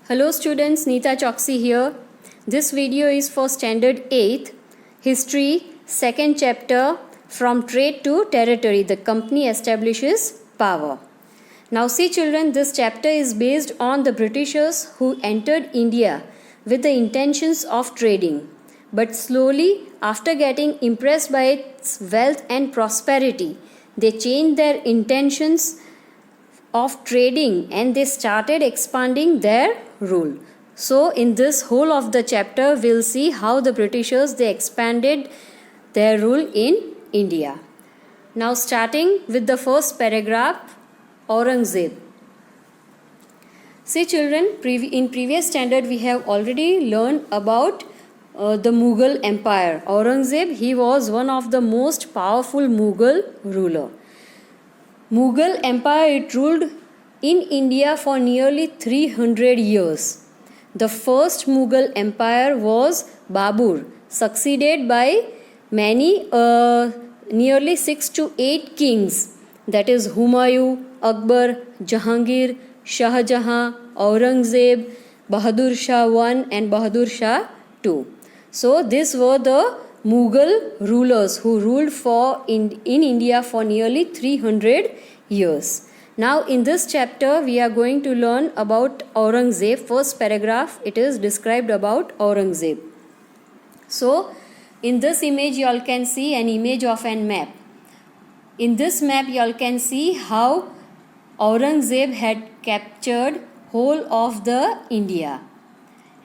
Hello students, Neeta Choksi here. This video is for Standard 8th, History, 2nd chapter, From Trade to Territory, the company establishes power. Now see children, this chapter is based on the Britishers who entered India with the intentions of trading. But slowly, after getting impressed by its wealth and prosperity, they changed their intentions of trading and they started expanding their rule. So in this whole of the chapter we'll see how the Britishers they expanded their rule in India. Now starting with the first paragraph, Aurangzeb. See children, in previous standard we have already learned about the Mughal Empire. Aurangzeb, he was one of the most powerful Mughal ruler. Mughal Empire, it ruled in India for nearly 300 years. The first Mughal Empire was Babur, succeeded by many nearly 6 to 8 kings, that is Humayun, Akbar, Jahangir, Shah Jahan, Aurangzeb, Bahadur Shah I and Bahadur Shah II. So these were the Mughal rulers who ruled in India for nearly 300 years. Now in this chapter we are going to learn about Aurangzeb. First paragraph, it is described about Aurangzeb. So in this image you all can see an image of a map. In this map you all can see how Aurangzeb had captured whole of the India.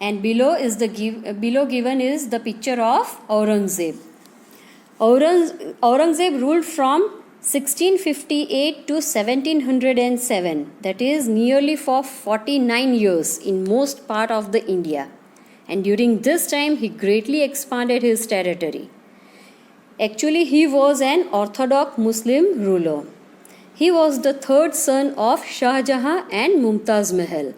And below given is the picture of Aurangzeb. Aurangzeb ruled from 1658 to 1707, that is nearly for 49 years in most part of the India. And during this time he greatly expanded his territory. Actually he was an orthodox Muslim ruler. He was the third son of Shah Jahan and Mumtaz Mahal.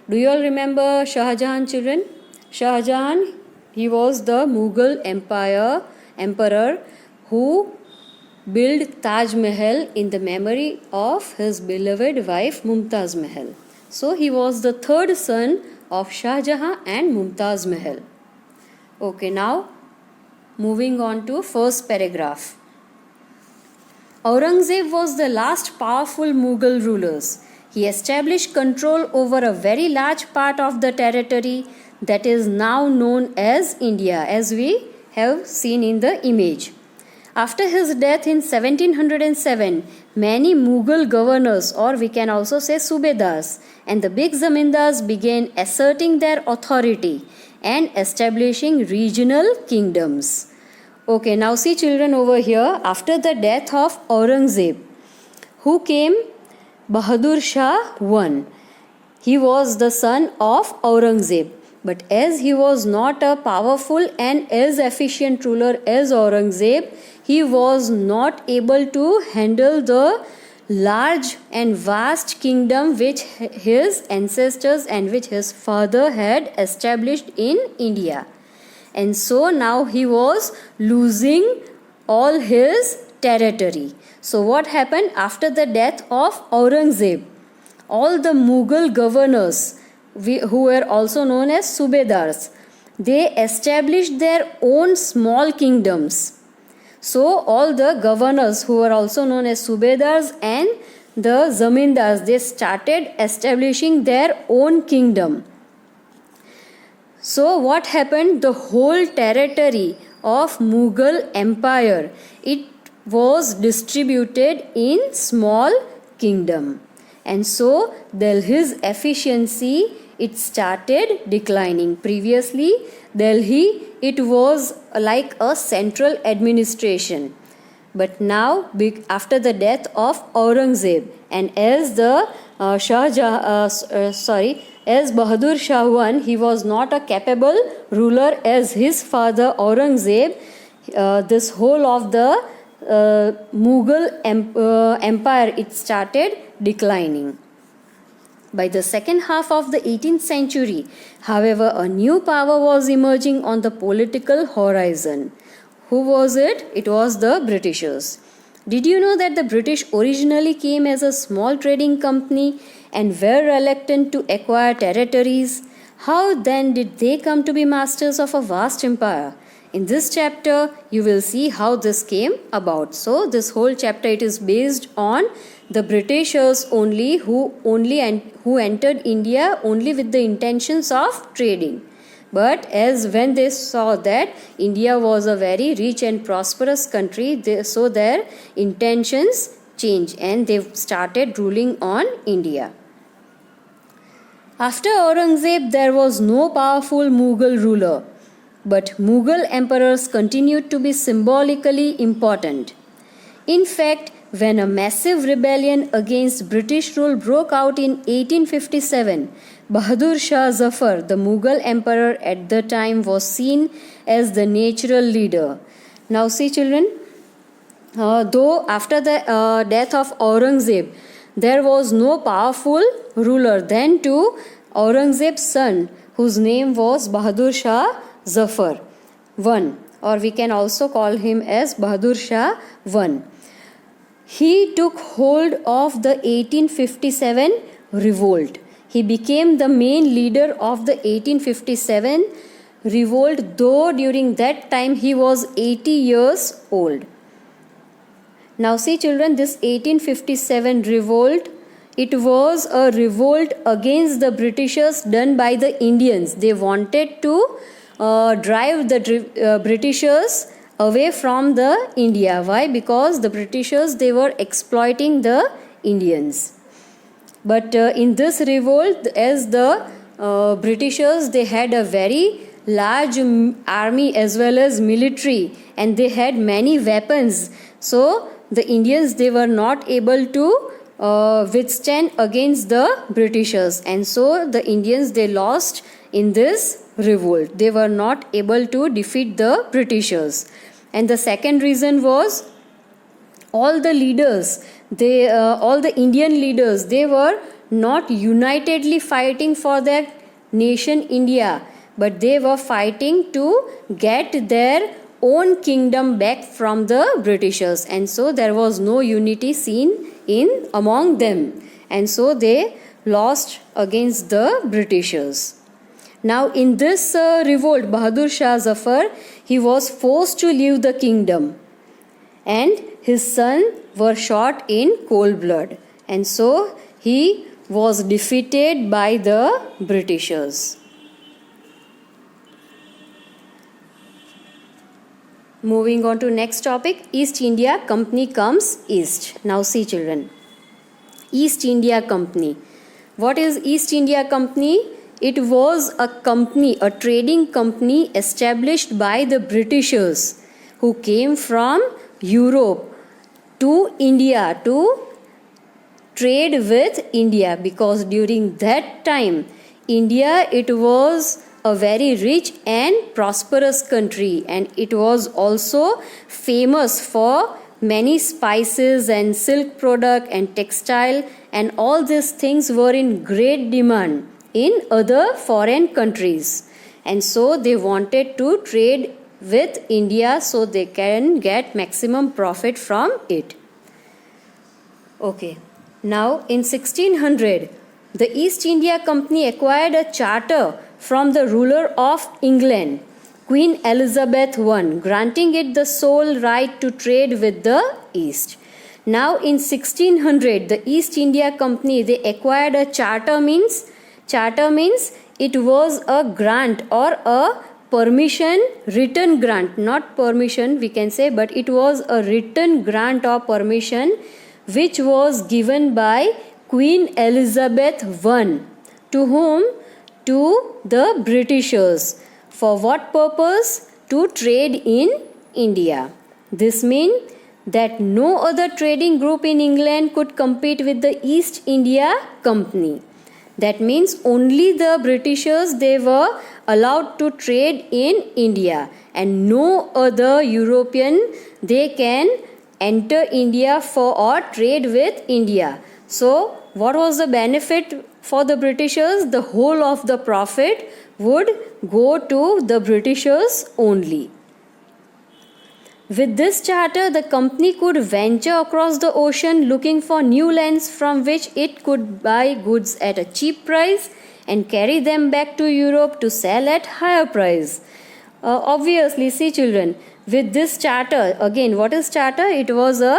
Do you all remember Shah Jahan, children? Shah Jahan, he was the Mughal emperor who built Taj Mahal in the memory of his beloved wife Mumtaz Mahal. So he was the third son of Shah Jahan and Mumtaz Mahal. Okay, now moving on to first paragraph. Aurangzeb was the last powerful Mughal rulers. He established control over a very large part of the territory that is now known as India, as we have seen in the image. After his death in 1707, many Mughal governors, or we can also say Subedars, and the big zamindars began asserting their authority and establishing regional kingdoms. Okay, now see children over here, after the death of Aurangzeb, who came? Bahadur Shah I. He was the son of Aurangzeb. But as he was not a powerful and as efficient ruler as Aurangzeb, he was not able to handle the large and vast kingdom which his ancestors and which his father had established in India. And so now he was losing all his territory. So what happened after the death of Aurangzeb? All the Mughal governors, who were also known as Subedars, they established their own small kingdoms. So all the governors who were also known as Subedars and the Zamindars, they started establishing their own kingdom. So what happened? The whole territory of Mughal Empire, it was distributed in small kingdom. And so Delhi's efficiency, it started declining. Previously, Delhi, it was like a central administration. But now, after the death of Aurangzeb, and as the as Bahadur Shah I, he was not a capable ruler as his father Aurangzeb. This whole of the Mughal empire, it started declining. By the second half of the 18th century, however, a new power was emerging on the political horizon. Who was it? It was the Britishers. Did you know that the British originally came as a small trading company and were reluctant to acquire territories? How then did they come to be masters of a vast empire? In this chapter, you will see how this came about. So, this whole chapter it is based on the Britishers only who entered India only with the intentions of trading. But as when they saw that India was a very rich and prosperous country, so their intentions changed and they started ruling on India. After Aurangzeb, there was no powerful Mughal ruler, but Mughal emperors continued to be symbolically important. In fact, when a massive rebellion against British rule broke out in 1857, Bahadur Shah Zafar, the Mughal emperor at the time, was seen as the natural leader. Now see children, though after the death of Aurangzeb, there was no powerful ruler, then too Aurangzeb's son, whose name was Bahadur Shah Zafar I, or we can also call him as Bahadur Shah I. He took hold of the 1857 revolt. He became the main leader of the 1857 revolt, though during that time he was 80 years old. Now see children, this 1857 revolt, it was a revolt against the Britishers done by the Indians. They wanted to drive the Britishers away from the India. Why? Because the Britishers, they were exploiting the Indians. But in this revolt, as the Britishers, they had a very large army as well as military, and they had many weapons. So the Indians, they were not able to withstand against the Britishers, and so the Indians, they lost in this revolt. They were not able to defeat the Britishers. And the second reason was all the leaders, all the Indian leaders, they were not unitedly fighting for their nation India, but they were fighting to get their own kingdom back from the Britishers, and so there was no unity seen in among them, and so they lost against the Britishers. Now in this revolt, Bahadur Shah Zafar, he was forced to leave the kingdom, and his son were shot in cold blood, and so he was defeated by the Britishers. Moving on to next topic, East India Company comes east. Now see children, East India Company. What is East India Company? It was a company, a trading company established by the Britishers who came from Europe to India to trade with India, because during that time India, it was a very rich and prosperous country, and it was also famous for many spices and silk product and textile, and all these things were in great demand in other foreign countries, and so they wanted to trade with India so they can get maximum profit from it. Okay, now in 1600 the East India Company acquired a charter from the ruler of England, Queen Elizabeth I, granting it the sole right to trade with the East. Now in 1600 the East India Company, they acquired a charter means it was a grant or a permission, written grant, not permission we can say, but it was a written grant or permission which was given by Queen Elizabeth I. To whom? To the Britishers. For what purpose? To trade in India. This means that no other trading group in England could compete with the East India Company. That means only the Britishers, they were allowed to trade in India, and no other European, they can enter India for or trade with India. So what was the benefit for the Britishers? The whole of the profit would go to the Britishers only. With this charter, the company could venture across the ocean looking for new lands from which it could buy goods at a cheap price and carry them back to Europe to sell at higher price. Obviously, see children, with this charter, again, what is charter? It was a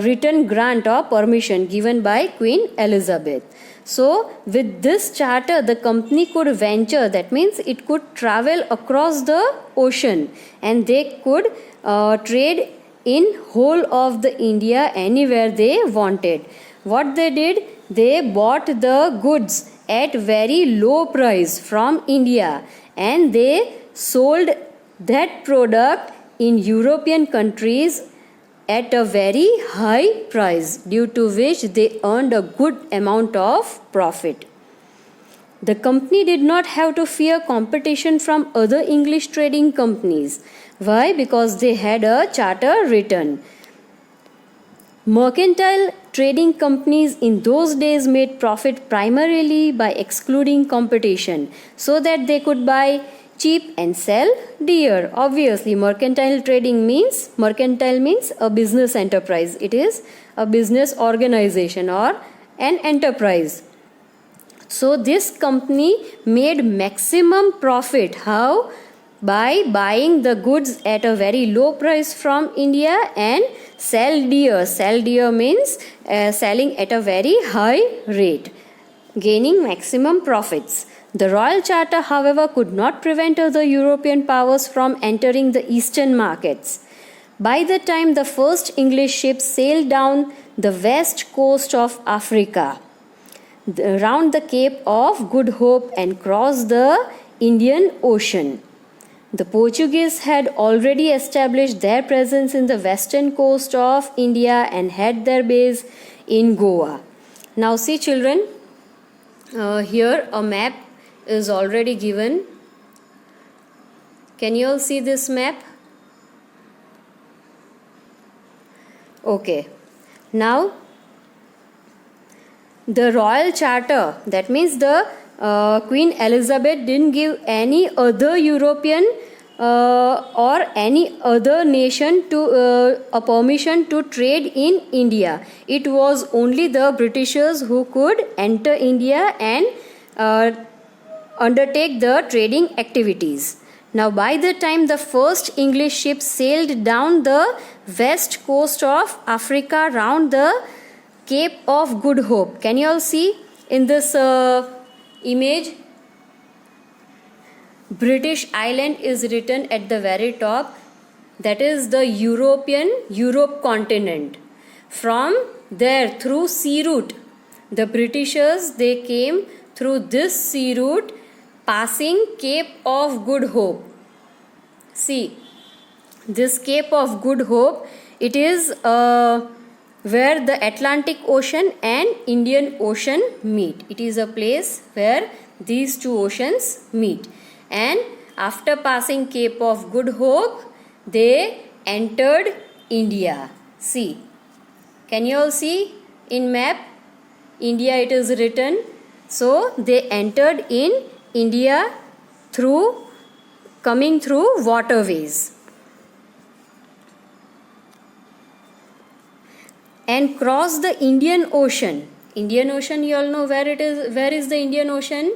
written grant or permission given by Queen Elizabeth. So, with this charter, the company could venture, that means it could travel across the ocean and they could trade in whole of the India anywhere they wanted. What they did, they bought the goods at very low price from India and they sold that product in European countries at a very high price, due to which they earned a good amount of profit. The company did not have to fear competition from other English trading companies. Why? Because they had a charter written. Mercantile trading companies in those days made profit primarily by excluding competition so that they could buy cheap and sell dear. Obviously, mercantile means a business enterprise. It is a business organization or an enterprise. So this company made maximum profit. How? By buying the goods at a very low price from India and sell dear. Sell dear means selling at a very high rate, gaining maximum profits. The Royal Charter, however, could not prevent other European powers from entering the eastern markets. By the time the first English ships sailed down the west coast of Africa, around the Cape of Good Hope and crossed the Indian Ocean, the Portuguese had already established their presence in the western coast of India and had their base in Goa. Now see children, here a map is already given. Can you all see this map? Okay. Now the Royal Charter, that means the Queen Elizabeth didn't give any other European or any other nation to a permission to trade in India. It was only the Britishers who could enter India and undertake the trading activities. Now, by the time the first English ships sailed down the west coast of Africa round the Cape of Good Hope, can you all see in this image? British Island is written at the very top. That is the Europe continent. From there, through sea route, the Britishers, they came through this sea route, passing Cape of Good Hope. See, this Cape of Good Hope, it is where the Atlantic Ocean and Indian Ocean meet. It is a place where these two oceans meet. And after passing Cape of Good Hope, they entered India. See, can you all see in map? India it is written. So they entered in India coming through waterways and crossed the Indian Ocean. Indian Ocean, you all know where it is. Where is the Indian Ocean?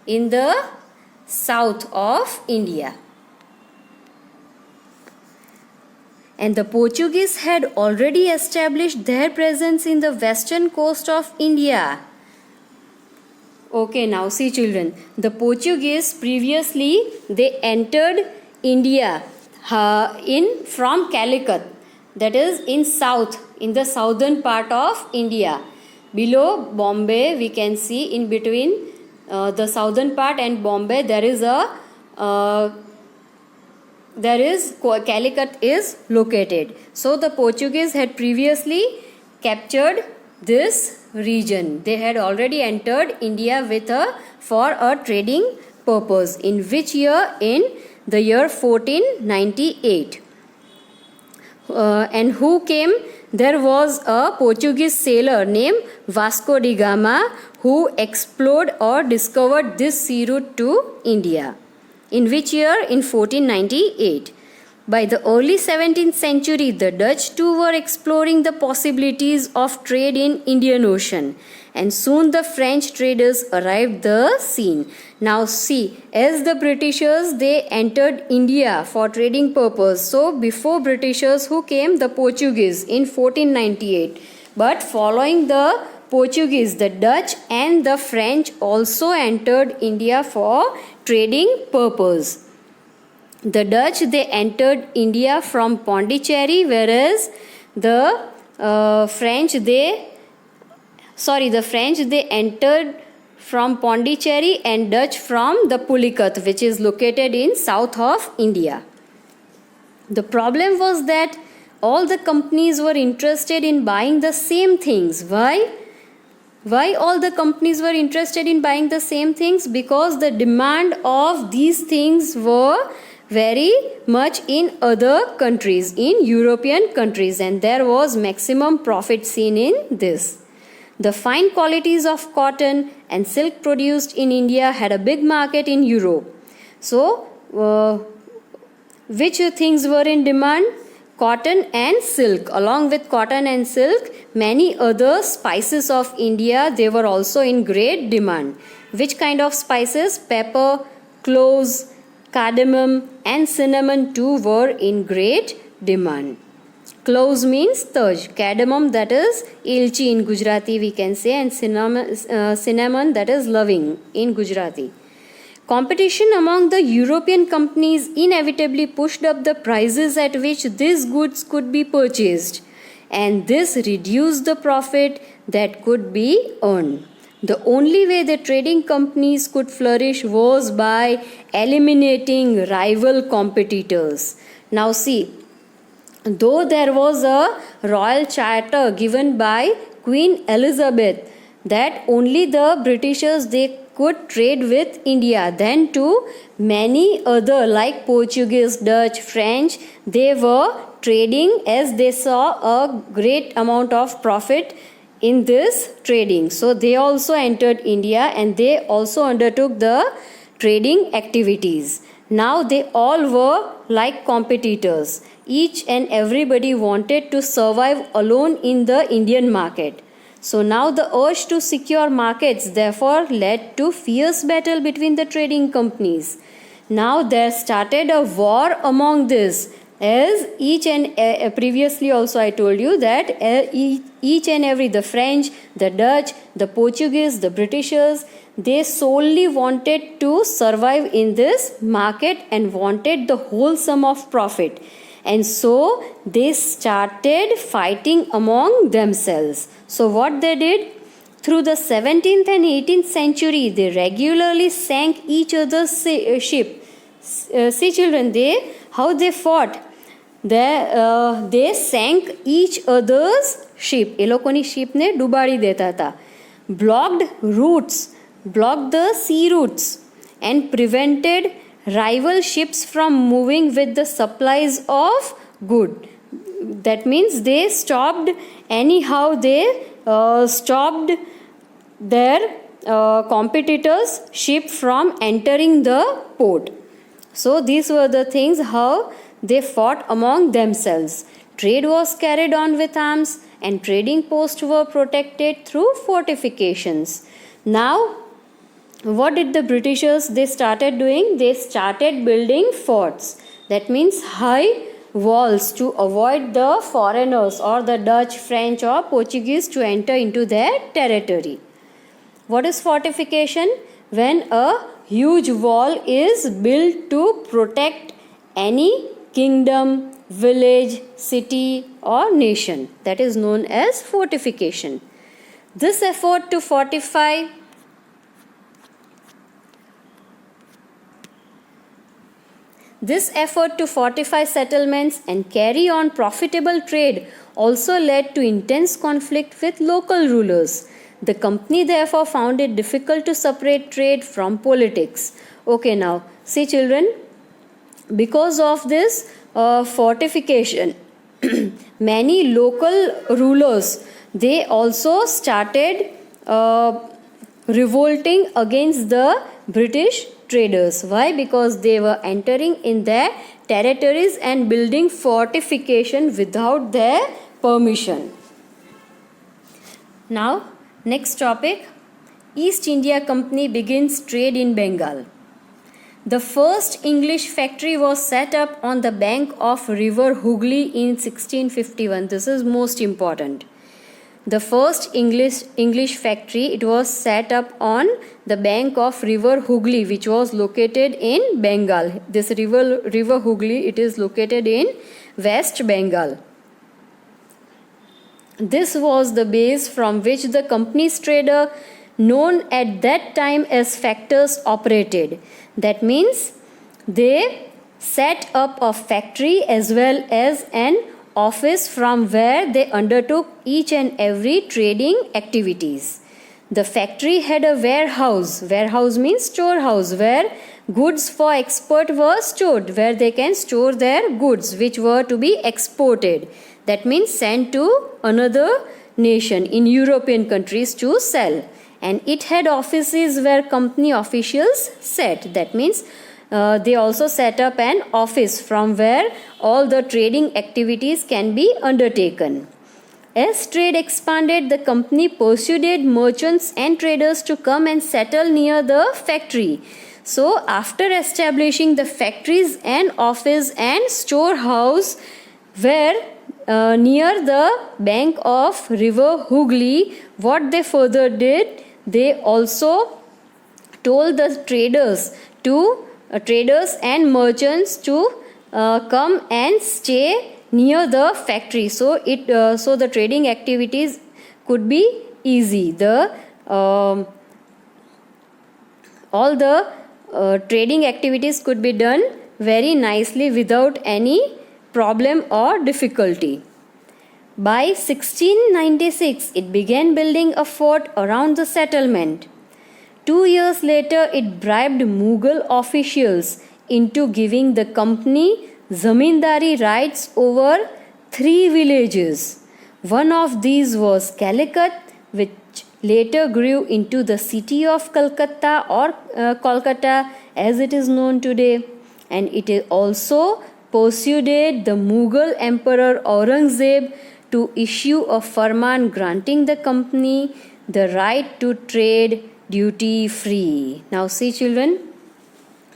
In the south of India. And the Portuguese had already established their presence in the western coast of India. Okay, now see children, the Portuguese previously they entered India from Calicut, that is in the southern part of India. Below Bombay, we can see in between the southern part and Bombay there is Calicut is located. So the Portuguese had previously captured this region. They had already entered India for a trading purpose. In which year? In the year 1498. And who came? There was a Portuguese sailor named Vasco da Gama who explored or discovered this sea route to India. In which year? In 1498. By the early 17th century, the Dutch too were exploring the possibilities of trade in Indian Ocean, and soon the French traders arrived the scene. Now see, as the Britishers, they entered India for trading purpose. So before Britishers, who came? The Portuguese in 1498. But following the Portuguese, the Dutch and the French also entered India for trading purpose. The Dutch, they entered India from Pondicherry, whereas the French they entered from Pondicherry and Dutch from the Pulicat, which is located in south of India. The problem was that all the companies were interested in buying the same things. Why all the companies were interested in buying the same things? Because the demand of these things were very much in other countries, in European countries, and there was maximum profit seen in this. The fine qualities of cotton and silk produced in India had a big market in Europe. So, which things were in demand? Cotton and silk. Along with cotton and silk, many other spices of India, they were also in great demand. Which kind of spices? Pepper, cloves, cardamom and cinnamon too were in great demand. Cloves means taj, cardamom that is ilchi in Gujarati we can say, and cinnamon that is loving in Gujarati. Competition among the European companies inevitably pushed up the prices at which these goods could be purchased, and this reduced the profit that could be earned. The only way the trading companies could flourish was by eliminating rival competitors. Now see, though there was a royal charter given by Queen Elizabeth that only the Britishers they could trade with India, then too many other like Portuguese, Dutch, French, they were trading as they saw a great amount of profit in this trading. So they also entered India and they also undertook the trading activities. Now they all were like competitors. Each and everybody wanted to survive alone in the Indian market. So now the urge to secure markets therefore led to fierce battle between the trading companies. Now there started a war among this, as each and previously also I told you that each and every, the French, the Dutch, the Portuguese, the Britishers, they solely wanted to survive in this market and wanted the whole sum of profit. And so they started fighting among themselves. So what they did? Through the 17th and 18th century, they regularly sank each other's ship. See children, how they fought. They sank each other's ship. એ લોકોની શિપને ડૂબાડી દેતા હતા. Blocked the sea routes and prevented rival ships from moving with the supplies of goods. That means they stopped their competitors' ship from entering the port. So these were the things how they fought among themselves. Trade was carried on with arms and trading posts were protected through fortifications. Now, what did the Britishers they started doing? They started building forts. That means high walls to avoid the foreigners or the Dutch, French or Portuguese to enter into their territory. What is fortification? When a huge wall is built to protect any kingdom, village, city or nation. That is known as fortification. This effort to fortify settlements and carry on profitable trade also led to intense conflict with local rulers. The company therefore found it difficult to separate trade from politics. Okay, now see children, because of this fortification, many local rulers they also started revolting against the British traders. Why? Because they were entering in their territories and building fortification without their permission. Now, next topic. East India Company begins trade in Bengal. The first English factory was set up on the bank of river Hooghly in 1651. This is most important. The first English factory, it was set up on the bank of river Hooghly, which was located in Bengal. This river Hooghly, it is located in West Bengal. This was the base from which the company's trader, known at that time as factors, operated. That means they set up a factory as well as an office from where they undertook each and every trading activities. The factory had a warehouse. Warehouse means storehouse, where goods for export were stored, where they can store their goods which were to be exported. That means sent to another nation in European countries to sell. And it had offices where company officials sat. That means they also set up an office from where all the trading activities can be undertaken. As trade expanded, the company persuaded merchants and traders to come and settle near the factory. So, after establishing the factories and office and storehouse were near the bank of river Hooghly, what they further did, they also told the traders and merchants to come and stay near the factory, so the trading activities could be easy. All the trading activities could be done very nicely without any problem or difficulty. By 1696, it began building a fort around the settlement. 2 years later, it bribed Mughal officials into giving the company zamindari rights over 3 villages. One of these was Calicut, which later grew into the city of Calcutta or Kolkata as it is known today. And it also persuaded the Mughal Emperor Aurangzeb to issue a farman granting the company the right to trade duty free. Now see children,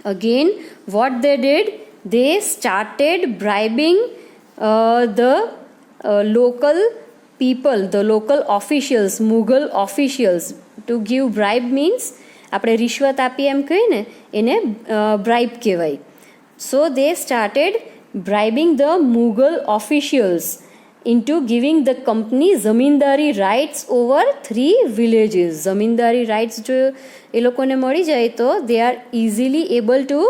again what they did, they started bribing the local people, the local officials, Mughal officials. To give bribe means આપણે રિશ્વત આપી એમ કહીએ ને એને bribe કહેવાય. So they started bribing the Mughal officials into giving the company zamindari rights over 3 villages. Zamindari rights જો એ લોકોને મળી જાય તો they are easily able to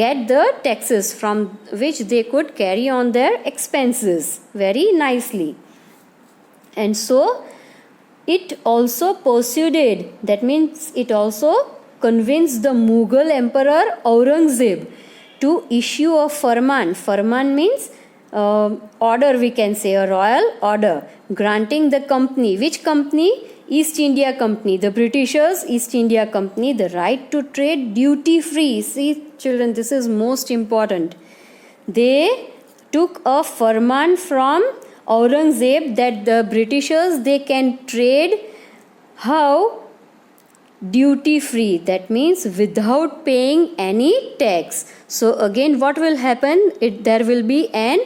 get the taxes from which they could carry on their expenses very nicely. And so it also persuaded, that means it also convinced the Mughal Emperor Aurangzeb to issue a farman. Farman means order, we can say a royal order, granting the company, which company? East India Company, the Britishers East India Company, the right to trade duty free. See children, this is most important. They took a farman from Aurangzeb that the Britishers, they can trade how? Duty free. That means without paying any tax. So again what will happen? There will be an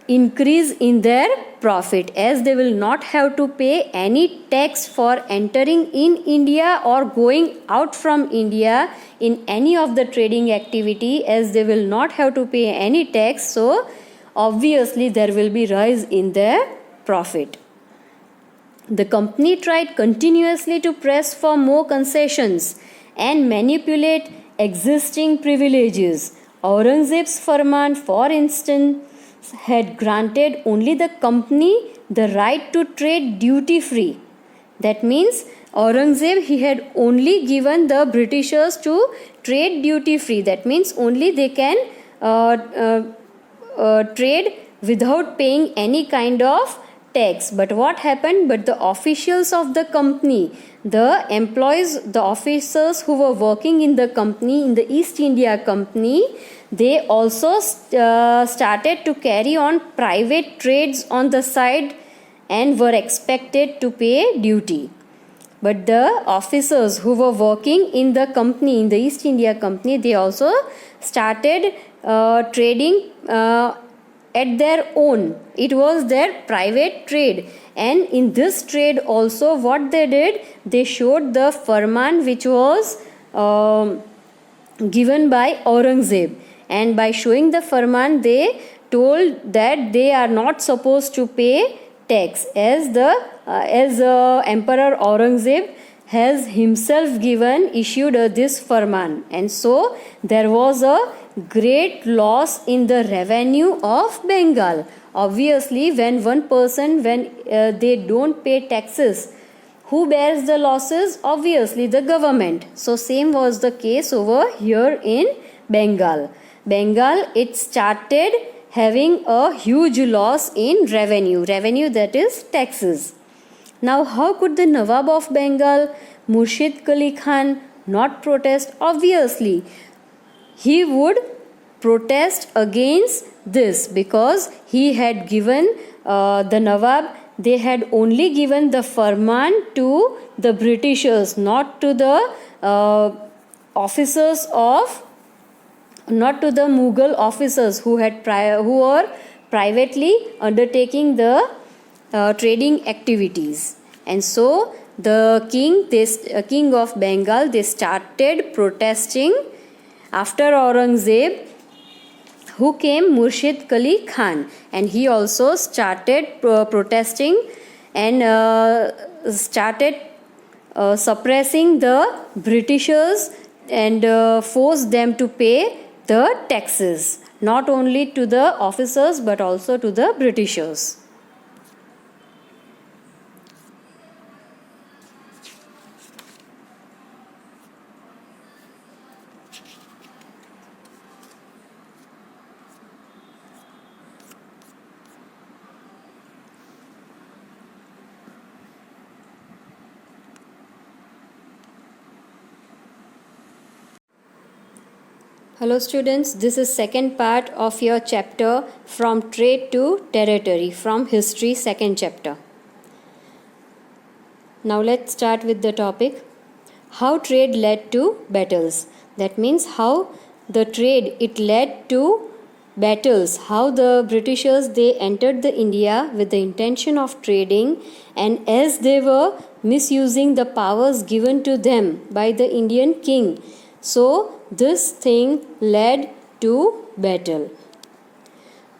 increase in their profit, as they will not have to pay any tax for entering in India or going out from India in any of the trading activity, as they will not have to pay any tax. So obviously there will be rise in their profit. The company tried continuously to press for more concessions and manipulate existing privileges. Aurangzeb's farman, for instance, had granted only the company the right to trade duty free. That means Aurangzeb, he had only given the Britishers to trade duty free. That means only they can trade without paying any kind of tax. But what happened? But the officials of the company, the employees, the officers who were working in the company, in the East India Company, they also started to carry on private trades on the side and were expected to pay duty. But the officers who were working in the company, in the East India Company, they also started trading at their own. It was their private trade. And in this trade also, what they did, they showed the farman which was given by Aurangzeb. And by showing the farman, they told that they are not supposed to pay tax, as Emperor Aurangzeb has himself issued this farman. And so there was a great loss in the revenue of Bengal. Obviously, when one person, they don't pay taxes, who bears the losses? Obviously the government. So same was the case over here in Bengal. It started having a huge loss in revenue, that is taxes. Now, how could the Nawab of Bengal, Murshid Qali Khan, not protest? Obviously, he would protest against this, because he had given the Nawab, they had only given the farman to the Britishers, not to the officers of, not to the Mughal officers who were privately undertaking the trading activities. And so the king of Bengal, they started protesting. After Aurangzeb, who came? Murshid Qali Khan, and he also started protesting and started suppressing the Britishers and forced them to pay the taxes, not only to the officers but also to the Britishers. Hello students, this is second part of your chapter from trade to territory, from history, second chapter. Now let's start with the topic, how trade led to battles. That means how the trade, it led to battles, how the Britishers, they entered the India with the intention of trading, and as they were misusing the powers given to them by the Indian king, so this thing led to battle.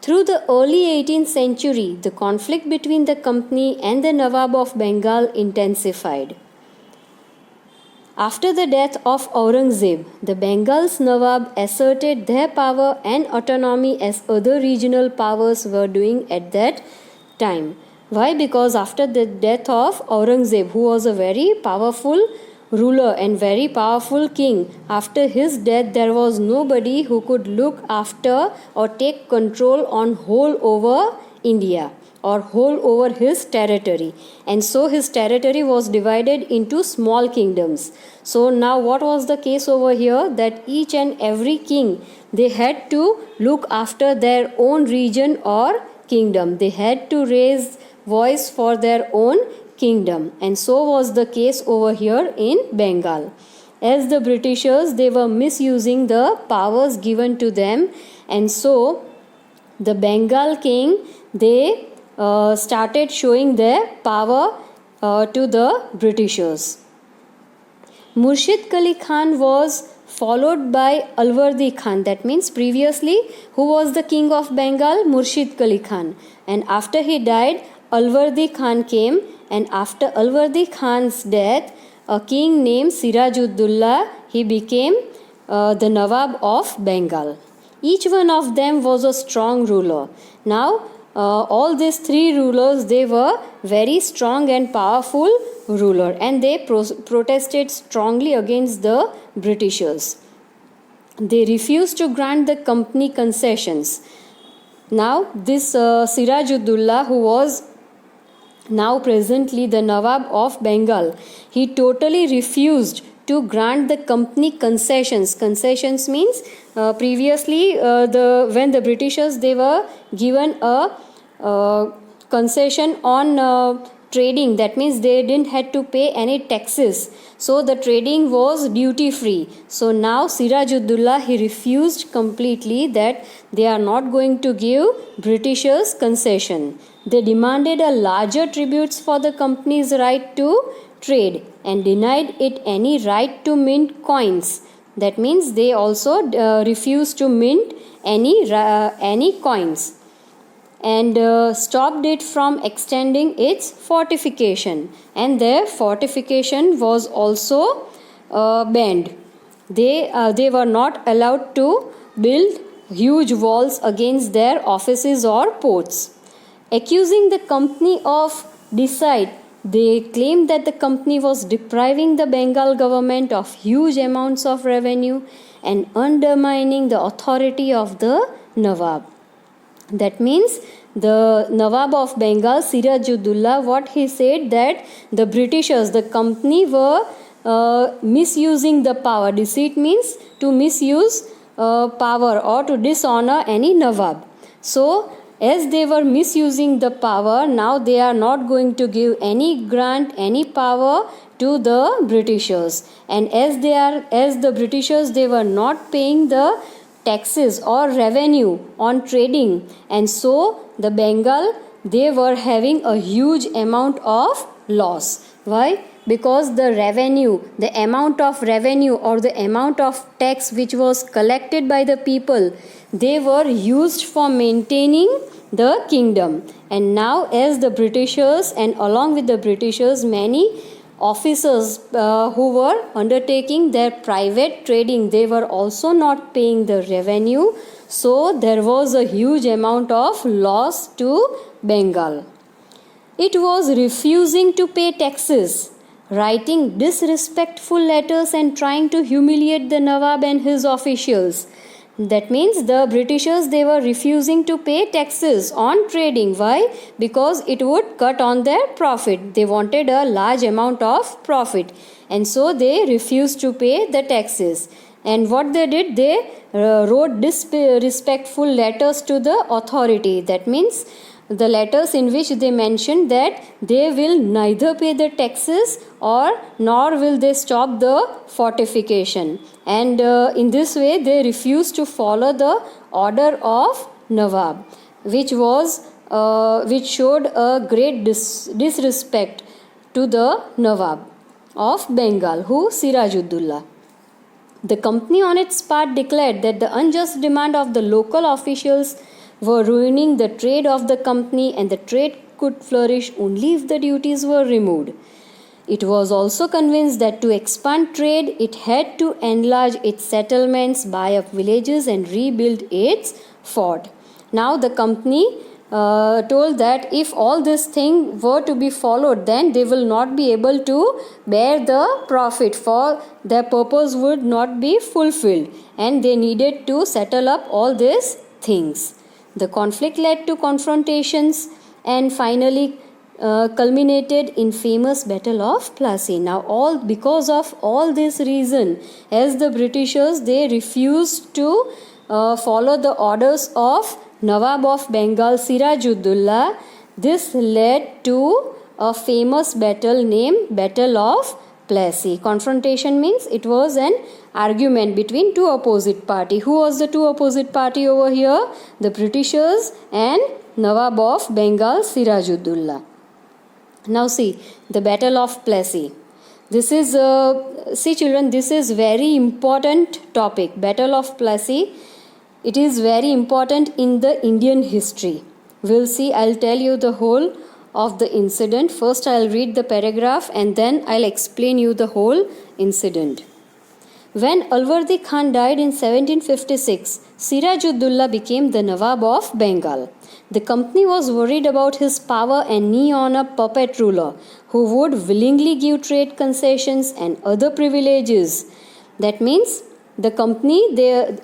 Through the early 18th century, the conflict between the company and the Nawab of Bengal intensified. After the death of Aurangzeb, the Bengal's Nawab asserted their power and autonomy as other regional powers were doing at that time. Why? Because after the death of Aurangzeb, who was a very powerful ruler and very powerful king, after his death there was nobody who could look after or take control on whole over India or whole over his territory, and so his territory was divided into small kingdoms. So now what was the case over here, that each and every king, they had to look after their own region or kingdom, they had to raise voice for their own kingdom, and so was the case over here in Bengal. As the Britishers, they were misusing the powers given to them, and so the Bengal king, they started showing their power to the Britishers. Murshid Qali Khan was followed by Alwardi Khan. That means previously who was the king of Bengal? Murshid Qali Khan. And after he died, Alwardi Khan came, and after Alwardi Khan's death, a king named Sirajuddaulah, he became the Nawab of Bengal. Each one of them was a strong ruler. Now all these three rulers, they were very strong and powerful ruler, and they protested strongly against the Britishers. They refused to grant the company concessions. Now this Sirajuddaulah, who was Now presently the Nawab of Bengal, he totally refused to grant the company concessions. Concessions means previously when the Britishers, they were given a concession on trading. That means they didn't had to pay any taxes, so the trading was duty free. So now Sirajuddaulah, he refused completely that they are not going to give Britishers concession. They demanded a larger tributes for the company's right to trade and denied it any right to mint coins. That means they also refused to mint any coins, and stopped it from extending its fortification, and their fortification was also banned. They were not allowed to build huge walls against their offices or ports. Accusing the company of deceit, they claimed that the company was depriving the Bengal government of huge amounts of revenue and undermining the authority of the Nawab. That means the Nawab of Bengal, Sirajuddaulah, what he said, that the Britishers, the company, were misusing the power. Deceit means to misuse power or to dishonor any Nawab. So as they were misusing the power, now they are not going to give any grant, any power to the Britishers. And as the Britishers, they were not paying the taxes or revenue on trading, and so the Bengal, they were having a huge amount of loss. Why? Because the revenue, the amount of revenue or the amount of tax which was collected by the people, they were used for maintaining the kingdom. And now as the Britishers, and along with the Britishers, many officers who were undertaking their private trading, they were also not paying the revenue. So there was a huge amount of loss to Bengal. It was refusing to pay taxes, writing disrespectful letters and trying to humiliate the Nawab and his officials. That means the Britishers, they were refusing to pay taxes on trading. Why? Because it would cut on their profit. They wanted a large amount of profit, and so they refused to pay the taxes. And what they did, they wrote disrespectful letters to the authority. That means the letters in which they mentioned that they will neither pay the taxes or nor will they stop the fortification, and in this way they refused to follow the order of Nawab, which showed a great disrespect to the Nawab of Bengal, who Sirajuddaulah. The company on its part declared that the unjust demand of the local officials were ruining the trade of the company, and the trade could flourish only if the duties were removed. It was also convinced that to expand trade, it had to enlarge its settlements, buy up villages, and rebuild its fort. Now the company told that if all this thing were to be followed, then they will not be able to bear the profit, for their purpose would not be fulfilled, and they needed to settle up all these things. The conflict led to confrontations and finally culminated in famous Battle of Plassey. Now because of all this reason, as the Britishers, they refused to follow the orders of Nawab of Bengal, Sirajuddaulah, this led to a famous battle named Battle of Plassey. Confrontation means it was an argument between two opposite party. Who was the two opposite party over here? The Britishers and Nawab of Bengal, Sirajuddaulah. Now see the Battle of Plassey. This is see children, this is very important topic. Battle of Plassey. It is very important in the Indian history. We'll see. I'll tell you the whole of the incident. First I'll read the paragraph and then I'll explain you the whole incident. When Alwardi Khan died in 1756, Sirajuddaulah became the Nawab of Bengal. The company was worried about his power and knee on a puppet ruler who would willingly give trade concessions and other privileges. That means the company,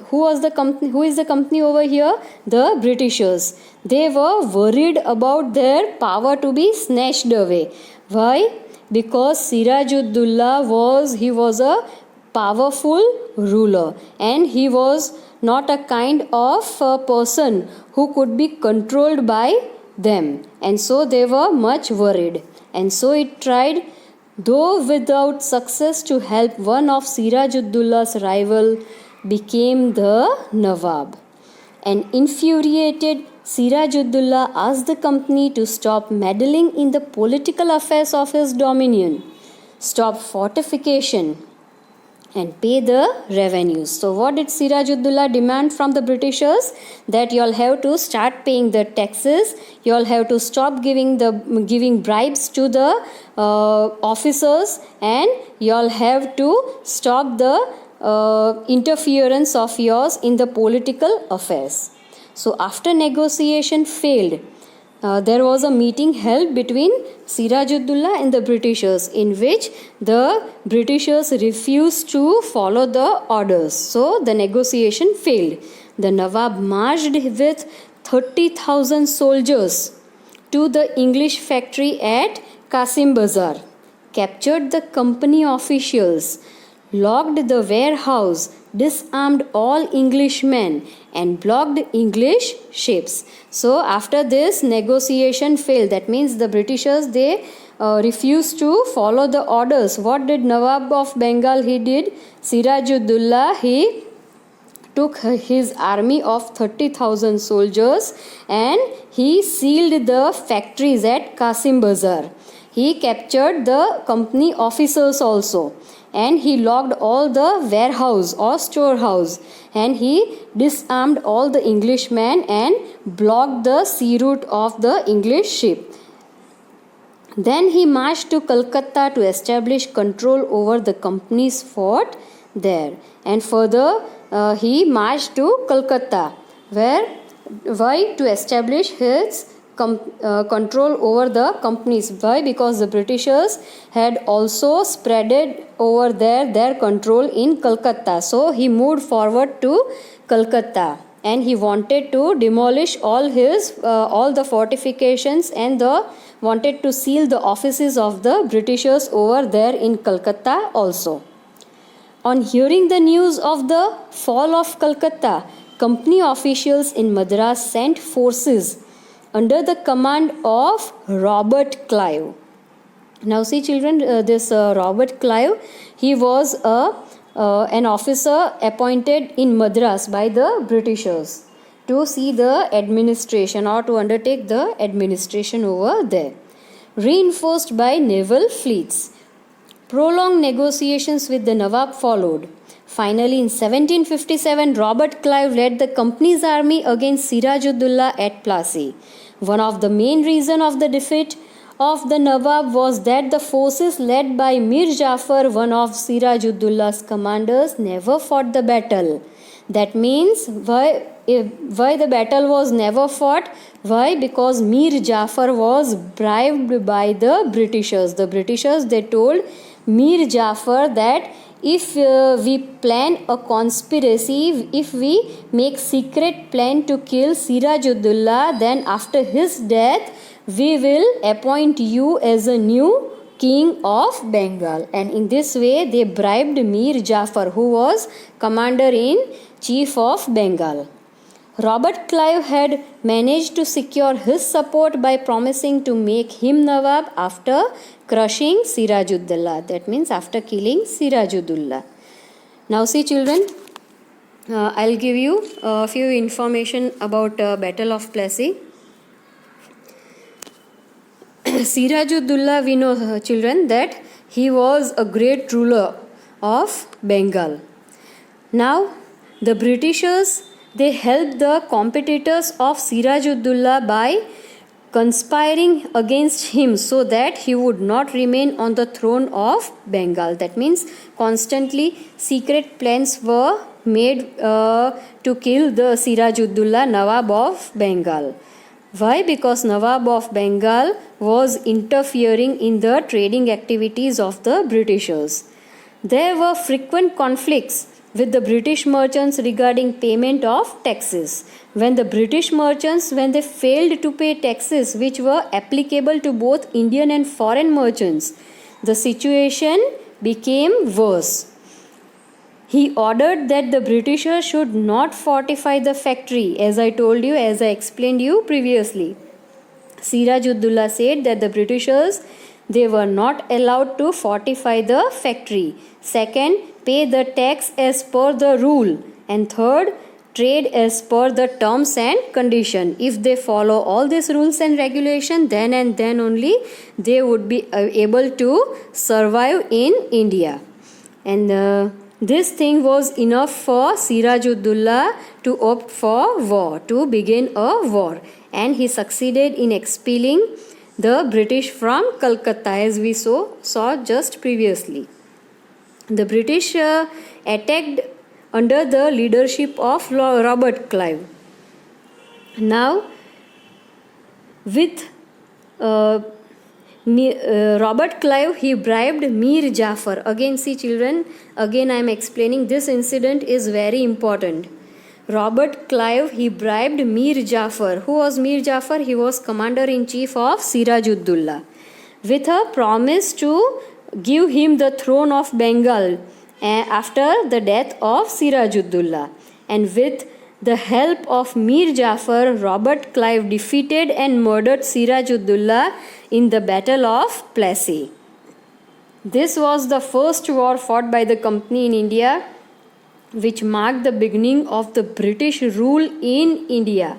who is the company over here? The Britishers. They were worried about their power to be snatched away. Why? Because Sirajuddaulah was a powerful ruler, and he was not a kind of person who could be controlled by them, and so they were much worried, and so it tried, though without success, to help one of Sirajuddaullah's rival became the Nawab. An infuriated Sirajuddaulah asked the company to stop meddling in the political affairs of his dominion, stop fortification, and pay the revenues. So what did Sirajuddaulah demand from the Britishers? That you all have to start paying the taxes, you all have to stop giving bribes to the officers, and you all have to stop the interference of yours in the political affairs. So after negotiation failed, there was a meeting held between Sirajuddaulah and the Britishers, in which the Britishers refused to follow the orders. So the negotiation failed. The Nawab marched with 30,000 soldiers to the English factory at Qasim Bazar, captured the company officials, locked the warehouse, disarmed all Englishmen, and blocked English ships. So after this negotiation failed, that means the Britishers, they refused to follow the orders. What did Nawab of Bengal he did? Sirajuddaulah, he took his army of 30,000 soldiers and he sealed the factories at Qasim Bazar. He captured the company officers also, and he locked all the warehouse or storehouse, and he disarmed all the Englishmen and blocked the sea route of the English ship. Then he marched to Calcutta to establish control over the company's fort there, and further he marched to Calcutta, why? To establish his control over the companies. Why? Because the Britishers had also spreaded over there their control in Calcutta. So he moved forward to Calcutta, and he wanted to demolish all the fortifications, and wanted to seal the offices of the Britishers over there in Calcutta also. On hearing the news of the fall of Calcutta, company officials in Madras sent forces under the command of Robert Clive. Now see children, this Robert Clive, he was an officer appointed in Madras by the Britishers to see the administration, or to undertake the administration over there. Reinforced by naval fleets, prolonged negotiations with the Nawab followed. Finally, in 1757, Robert Clive led the company's army against Sirajuddaulah at Plassey. One of the main reasons of the defeat of the Nawab was that the forces led by Mir Jafar, one of Sirajuddaullah's commanders, never fought the battle. That means, why the battle was never fought? Why? Because Mir Jafar was bribed by the Britishers. The Britishers, they told Mir Jafar that if we plan a conspiracy, if we make secret plan to kill Sirajuddaulah, then after his death we will appoint you as a new king of Bengal. And in this way they bribed Mir Jafar, who was commander-in-chief of Bengal. Robert Clive had managed to secure his support by promising to make him Nawab after crushing Sirajuddaulah. That means after killing Sirajuddaulah. Now see children, I'll give you a few information about Battle of Plassey. Sirajuddaulah, we know children that he was a great ruler of Bengal. Now the Britishers, they helped the competitors of Sirajuddaulah by conspiring against him so that he would not remain on the throne of Bengal. That means constantly secret plans were made to kill the Sirajuddaulah, Nawab of Bengal. Why? Because Nawab of Bengal was interfering in the trading activities of the Britishers. There were frequent conflicts with the British merchants regarding payment of taxes. When the British merchants, when they failed to pay taxes which were applicable to both Indian and foreign merchants, the situation became worse. He ordered that the Britishers should not fortify the factory, as I told you, as I explained you previously. Siraj-ud-Dowlah said that the Britishers, they were not allowed to fortify the factory. Second, pay the tax as per the rule. And third, trade as per the terms and condition. If they follow all these rules and regulation, then and then only they would be able to survive in India. And this thing was enough for Siraj-ud-Dowlah to opt for war, to begin a war. And he succeeded in expelling the British from Calcutta, as we saw just previously. The British attacked under the leadership of Robert Clive. Now, with Robert Clive, he bribed Mir Jafar. Again, see children, again I am explaining, this incident is very important. Robert Clive, he bribed Mir Jafar. Who was Mir Jafar? He was commander-in-chief of Siraj-ud-Dowlah, with a promise to give him the throne of Bengal after the death of Siraj-ud-Dowlah. And with the help of Mir Jafar, Robert Clive defeated and murdered Siraj-ud-Dowlah in the Battle of Plassey. This was the first war fought by the company in India, which marked the beginning of the British rule in India.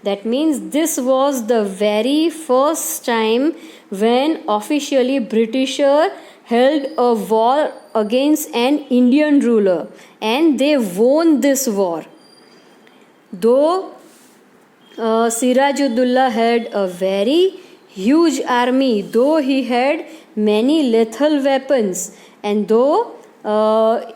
That means this was the very first time when officially Britishers held a war against an Indian ruler, and they won this war. Though Siraj-ud-Dowlah had a very huge army, though he had many lethal weapons, and though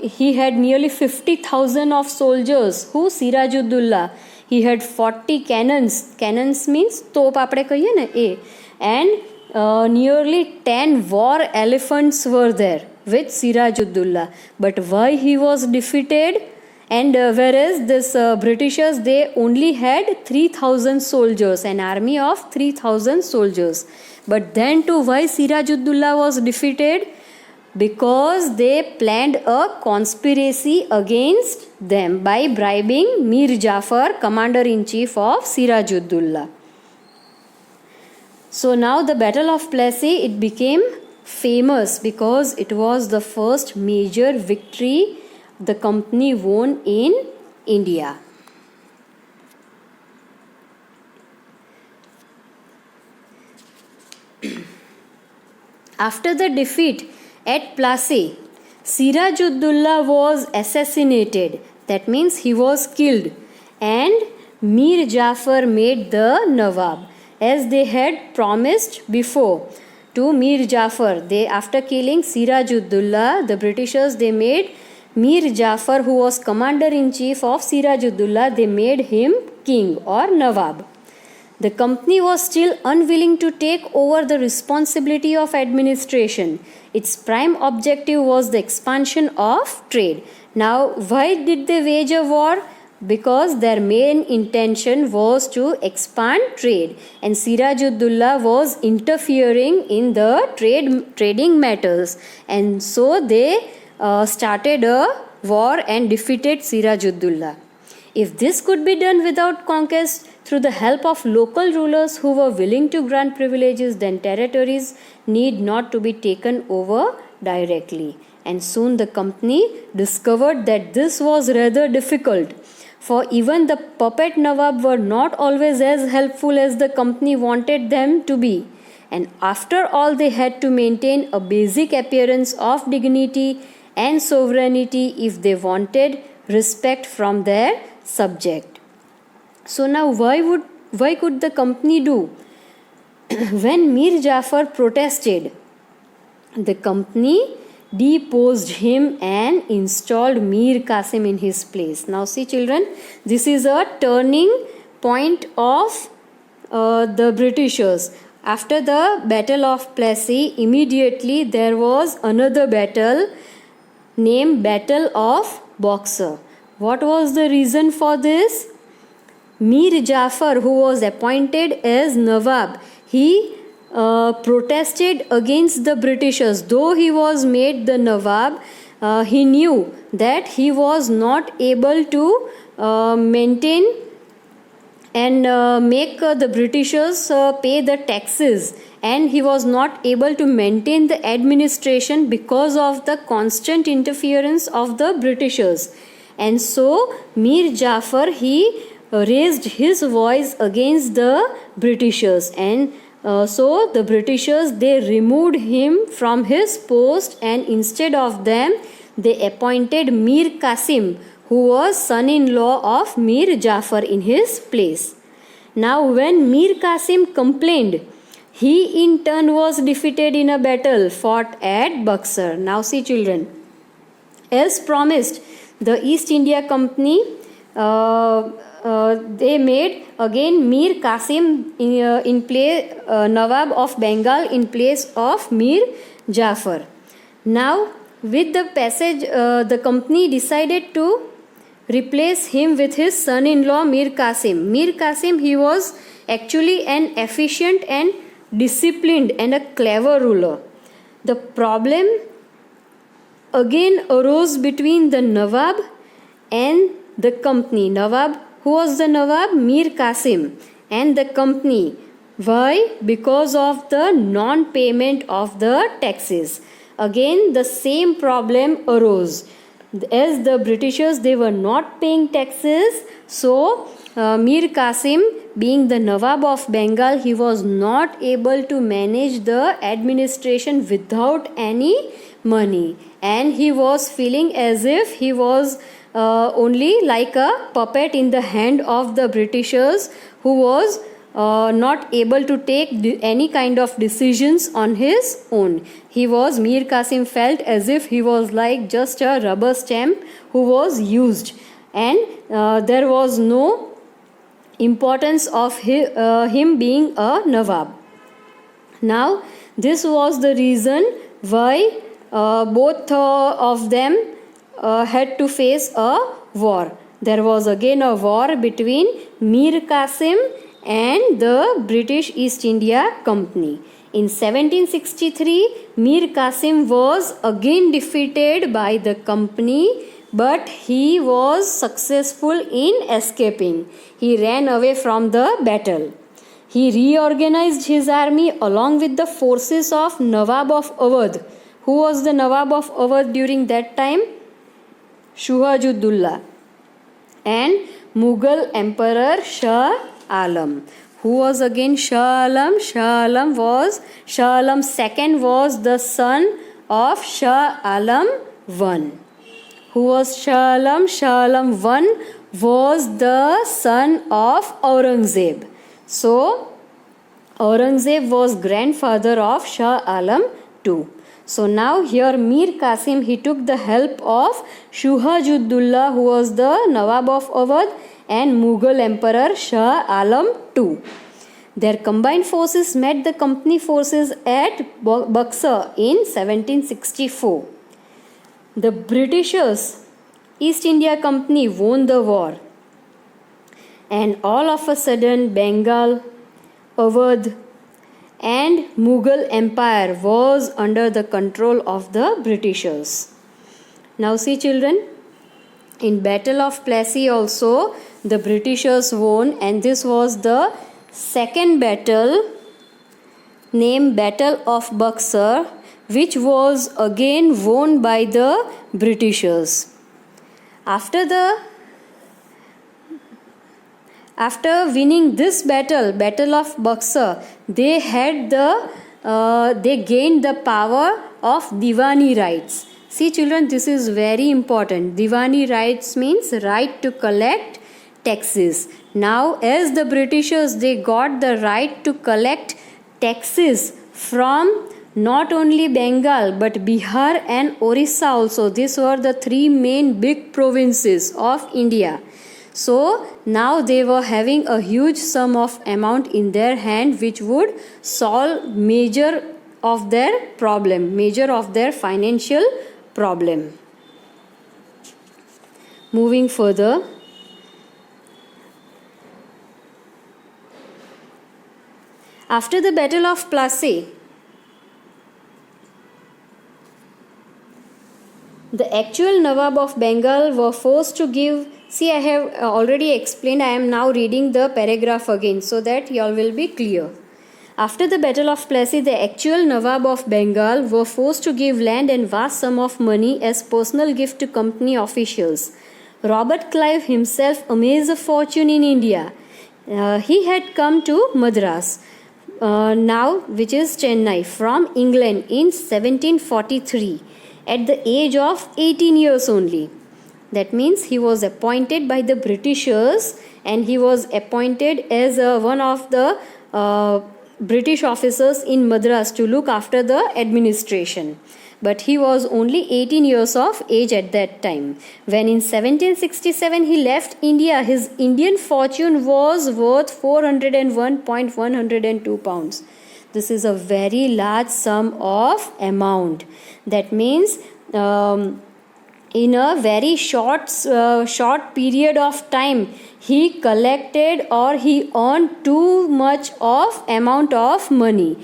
he had nearly 50,000 of soldiers, who Siraj-ud-Dowlah, he had 40 cannons. Cannons means top apde kahiye na e. And nearly 10 war elephants were there with Siraj-ud-Dowlah. But why he was defeated? And whereas this Britishers, they only had 3,000 soldiers, an army of 3,000 soldiers. But then too, why Siraj-ud-Dowlah was defeated? Because they planned a conspiracy against them by bribing Mir Jafar, commander-in-chief of Siraj-ud-Dowlah. So now the Battle of Plassey, it became famous because it was the first major victory the company won in India. After the defeat at Plassey, Siraj-ud-Dowlah was assassinated. That means he was killed. And Mir Jafar made the Nawab, as they had promised before to Mir Jafar. They, after killing Siraj-ud-Dowlah, the Britishers, they made Mir Jafar, who was commander-in-chief of Siraj-ud-Dowlah, they made him king or Nawab. The company was still unwilling to take over the responsibility of administration. Its prime objective was the expansion of trade. Now, why did they wage a war? Because their main intention was to expand trade, and Siraj-ud-Dowlah was interfering in the trading matters, and so they started a war and defeated Siraj-ud-Dowlah. If this could be done without conquest, through the help of local rulers who were willing to grant privileges, then territories need not to be taken over directly. And soon the company discovered that this was rather difficult, for even the puppet Nawab were not always as helpful as the company wanted them to be. And after all, they had to maintain a basic appearance of dignity and sovereignty if they wanted respect from their subject. So now why could the company do? When Mir Jafar protested, the company deposed him and installed Mir Qasim in his place. Now see children, this is a turning point of the Britishers. After the Battle of Plassey, immediately there was another battle named Battle of Buxar. What was the reason for this? Mir Jafar, who was appointed as Nawab, he protested against the Britishers. Though he was made the Nawab, he knew that he was not able to maintain and make the Britishers pay the taxes, and he was not able to maintain the administration because of the constant interference of the Britishers. And so Mir Jafar, he raised his voice against the Britishers, and so the Britishers, they removed him from his post, and instead of them they appointed Mir Qasim, who was son-in-law of Mir Jafar, in his place. Now when Mir Qasim complained, he in turn was defeated in a battle fought at Buxar. Now see children, as promised, the East India Company they made again Mir Qasim in place, Nawab of Bengal in place of Mir Jafar. Now with the passage, the company decided to replace him with his son-in-law Mir Qasim. Mir Qasim, he was actually an efficient and disciplined and a clever ruler. The problem again arose between the Nawab and the company. Nawab, who was the Nawab? Mir Qasim, and the company. Why? Because of the non-payment of the taxes. Again the same problem arose. As the Britishers, they were not paying taxes, so Mir Qasim, being the Nawab of Bengal, he was not able to manage the administration without any money, and he was feeling as if he was only like a puppet in the hand of the Britishers, who was not able to take any kind of decisions on his own. Mir Qasim felt as if he was like just a rubber stamp who was used, and there was no importance of him being a Nawab. Now this was the reason why both of them had to face a war. There was again a war between Mir Qasim and the British East India Company. In 1763, Mir Qasim was again defeated by the company, but he was successful in escaping. He ran away from the battle. He reorganized his army along with the forces of Nawab of Awadh. Who was the Nawab of Awadh during that time? Shujaudullah. And Mughal Emperor Shah Alam. Who was again Shah Alam? Shah Alam II was the son of Shah Alam I. Who was Shah Alam? Shah Alam I was the son of Aurangzeb. So Aurangzeb was grandfather of Shah Alam II. So now here Mir Qasim, he took the help of Shujaudullah, who was the Nawab of Awadh, and Mughal Emperor Shah Alam II. Their combined forces met the company forces at Buxar in 1764. The Britishers, East India Company, won the war, and all of a sudden Bengal, Awadh and Mughal Empire was under the control of the Britishers. Now see children, in Battle of Plassey also the Britishers won, and this was the second battle named Battle of Buxar, which was again won by the Britishers. After winning this battle of Buxar, they gained the power of Diwani rights. See children, this is very important. Diwani rights means right to collect taxes. Now as the Britishers, they got the right to collect taxes from not only Bengal but Bihar and Orissa also. These were the three main big provinces of India. So now they were having a huge sum of amount in their hand, which would solve major of their financial problem. moving further. After the Battle of Plassey, the actual Nawab of Bengal were forced to give. See, I have already explained. I am now reading the paragraph again so that you all will be clear. After the Battle of Plassey, the actual Nawab of Bengal were forced to give land and vast sum of money as personal gift to company officials. Robert Clive himself amassed a fortune in India. He had come to Madras, now which is Chennai, from England in 1743 at the age of 18 years only. That means he was appointed by the Britishers, and he was appointed as one of the British officers in Madras to look after the administration. But he was only 18 years of age at that time. When in 1767 he left India, his Indian fortune was worth 401.102 pounds. This is a very large sum of amount. That means in a very short period of time, he collected or he earned too much of amount of money.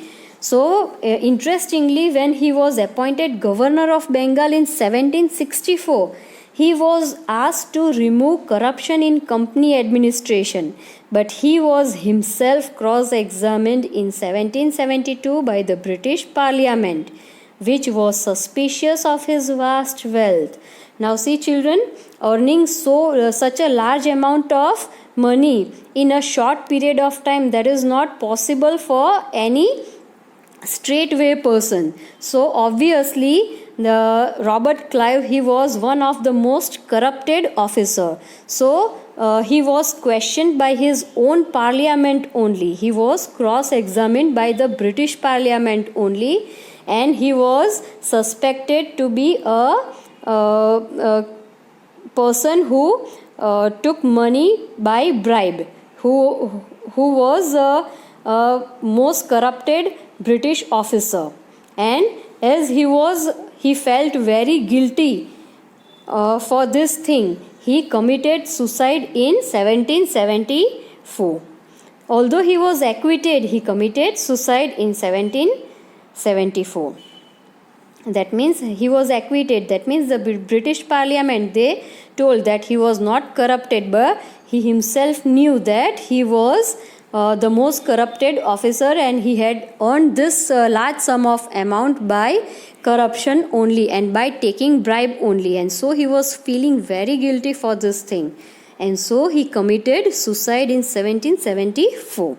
So interestingly, when he was appointed governor of Bengal in 1764, he was asked to remove corruption in company administration, but he was himself cross-examined in 1772 by the British Parliament, which was suspicious of his vast wealth. Now see children, earning such a large amount of money in a short period of time, that is not possible for any straightway person. So obviously the Robert Clive, he was one of the most corrupted officer. So he was questioned by his own parliament only. He was cross-examined by the British Parliament only, and he was suspected to be a person who took money by bribe, who was most corrupted British officer. And as he felt very guilty for this thing, he committed suicide in 1774. Although he was acquitted, he committed suicide in 1774. That means he was acquitted. That means the British Parliament, they told that he was not corrupted, but he himself knew that he was the most corrupted officer, and he had earned this large sum of amount by corruption only and by taking bribe only, and so he was feeling very guilty for this thing, and so he committed suicide in 1774.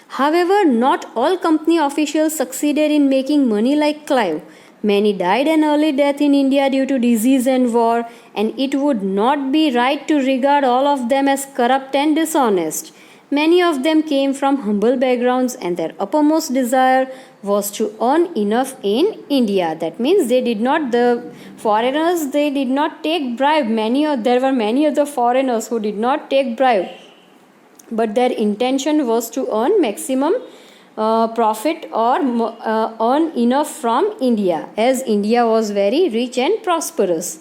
However, not all company officials succeeded in making money like Clive. Many died an early death in India due to disease and war, and it would not be right to regard all of them as corrupt and dishonest. Many of them came from humble backgrounds, and their uppermost desire was to earn enough in India. That means the foreigners, they did not take bribe. There were many other foreigners who did not take bribe, but their intention was to earn maximum profit or earn enough from India, as India was very rich and prosperous.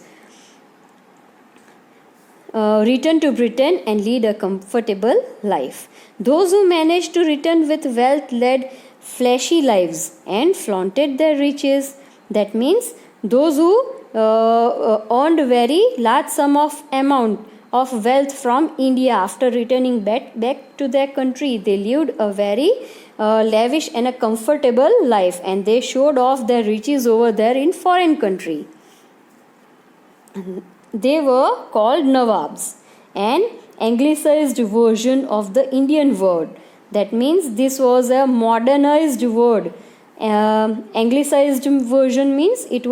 Return to Britain and lead a comfortable life. Those who managed to return with wealth led flashy lives and flaunted their riches. That means those who earned very large sum of amount of wealth from India after returning back to their country, they lived a very lavish and a comfortable life, and they showed off their riches over there in foreign country. They were called Nawabs, an anglicized version of the Indian word. That means this was a modernized word. Anglicized version means it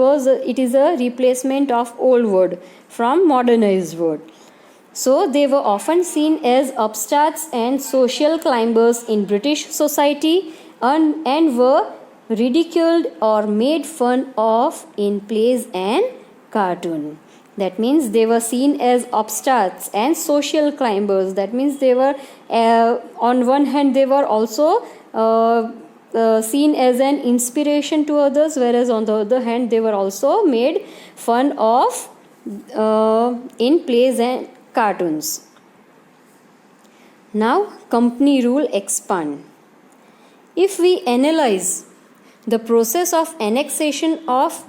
is a replacement of old word from modernized word. So they were often seen as upstarts and social climbers in British society, and were ridiculed or made fun of in plays and cartoon. That means they were seen as upstarts and social climbers. That means they were, on one hand, they were also seen as an inspiration to others, whereas on the other hand, they were also made fun of in plays and cartoons. Now, company rule expand. If we analyze the process of annexation of